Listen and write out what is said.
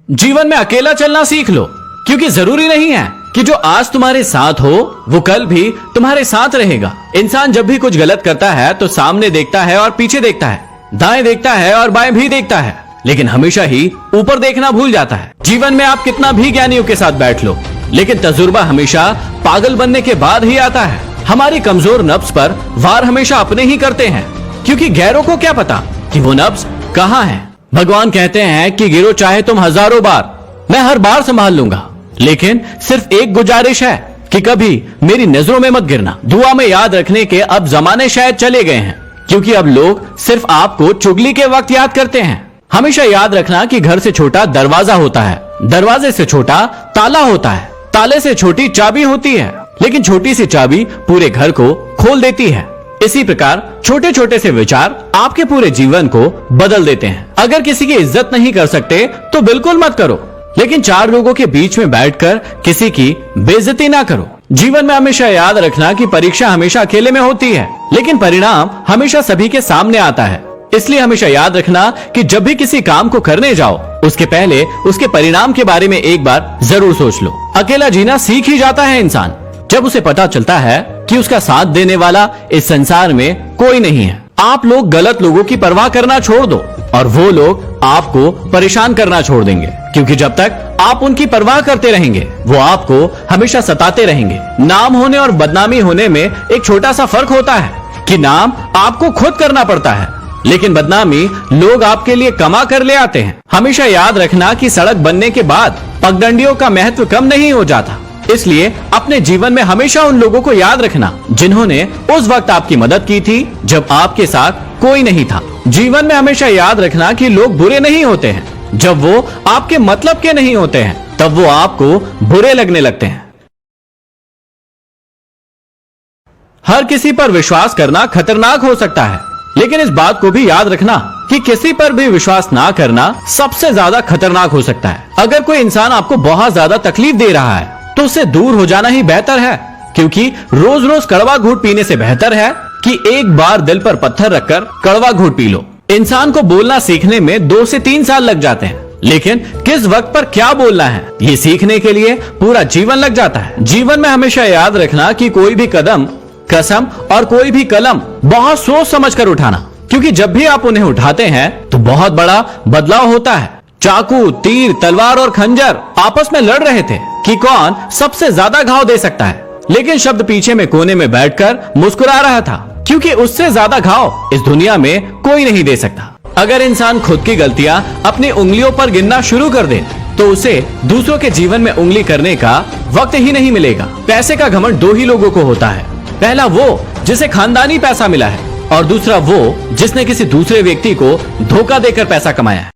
जीवन में अकेला चलना सीख लो, क्योंकि जरूरी नहीं है कि जो आज तुम्हारे साथ हो वो कल भी तुम्हारे साथ रहेगा। इंसान जब भी कुछ गलत करता है तो सामने देखता है और पीछे देखता है, दाएं देखता है और बाएं भी देखता है, लेकिन हमेशा ही ऊपर देखना भूल जाता है। जीवन में आप कितना भी ज्ञानियों के साथ बैठ लो, लेकिन तजुर्बा हमेशा पागल बनने के बाद ही आता है। हमारी कमजोर नफ्स पर वार हमेशा अपने ही करते हैं, क्योंकि गैरों को क्या पता कि वो नफ्स कहाँ है। भगवान कहते हैं कि गिरो चाहे तुम हजारों बार, मैं हर बार संभाल लूंगा, लेकिन सिर्फ एक गुजारिश है कि कभी मेरी नजरों में मत गिरना। दुआ में याद रखने के अब जमाने शायद चले गए हैं, क्योंकि अब लोग सिर्फ आपको चुगली के वक्त याद करते हैं। हमेशा याद रखना कि घर से छोटा दरवाजा होता है, दरवाजे से छोटा ताला होता है, ताले से छोटी चाबी होती है, लेकिन छोटी सी चाबी पूरे घर को खोल देती है। इसी प्रकार छोटे छोटे से विचार आपके पूरे जीवन को बदल देते हैं। अगर किसी की इज्जत नहीं कर सकते तो बिल्कुल मत करो, लेकिन चार लोगों के बीच में बैठकर किसी की बेइज्जती ना करो। जीवन में हमेशा याद रखना कि परीक्षा हमेशा अकेले में होती है, लेकिन परिणाम हमेशा सभी के सामने आता है। इसलिए हमेशा याद रखना कि जब भी किसी काम को करने जाओ, उसके पहले उसके परिणाम के बारे में एक बार जरूर सोच लो। अकेला जीना सीख ही जाता है इंसान जब उसे पता चलता है कि उसका साथ देने वाला इस संसार में कोई नहीं है। आप लोग गलत लोगों की परवाह करना छोड़ दो और वो लोग आपको परेशान करना छोड़ देंगे, क्योंकि जब तक आप उनकी परवाह करते रहेंगे वो आपको हमेशा सताते रहेंगे। नाम होने और बदनामी होने में एक छोटा सा फर्क होता है कि नाम आपको खुद करना पड़ता है, लेकिन बदनामी लोग आपके लिए कमा कर ले आते हैं। हमेशा याद रखना कि सड़क बनने के बाद पगडंडियों का महत्व कम नहीं हो जाता। इसलिए अपने जीवन में हमेशा उन लोगों को याद रखना जिन्होंने उस वक्त आपकी मदद की थी जब आपके साथ कोई नहीं था। जीवन में हमेशा याद रखना कि लोग बुरे नहीं होते हैं, जब वो आपके मतलब के नहीं होते हैं तब वो आपको बुरे लगने लगते हैं। हर किसी पर विश्वास करना खतरनाक हो सकता है, लेकिन इस बात को भी याद रखना कि किसी पर भी विश्वास ना करना सबसे ज्यादा खतरनाक हो सकता है। अगर कोई इंसान आपको बहुत ज्यादा तकलीफ दे रहा है तो उससे दूर हो जाना ही बेहतर है, क्योंकि रोज रोज कड़वा घूंट पीने से बेहतर है कि एक बार दिल पर पत्थर रखकर कड़वा घूंट पी लो। इंसान को बोलना सीखने में 2 से 3 साल लग जाते हैं, लेकिन किस वक्त पर क्या बोलना है ये सीखने के लिए पूरा जीवन लग जाता है। जीवन में हमेशा याद रखना कि कोई भी कदम, कसम और कोई भी कलम बहुत सोच समझ कर उठाना, क्योंकि जब भी आप उन्हें उठाते हैं तो बहुत बड़ा बदलाव होता है। चाकू, तीर, तलवार और खंजर आपस में लड़ रहे थे कि कौन सबसे ज्यादा घाव दे सकता है, लेकिन शब्द पीछे में कोने में बैठकर मुस्कुरा रहा था, क्योंकि उससे ज्यादा घाव इस दुनिया में कोई नहीं दे सकता। अगर इंसान खुद की गलतियां अपनी उंगलियों पर गिनना शुरू कर दे तो उसे दूसरों के जीवन में उंगली करने का वक्त ही नहीं मिलेगा। पैसे का घमंड 2 ही लोगों को होता है, पहला वो जिसे खानदानी पैसा मिला है और दूसरा वो जिसने किसी दूसरे व्यक्ति को धोखा देकर पैसा कमाया है।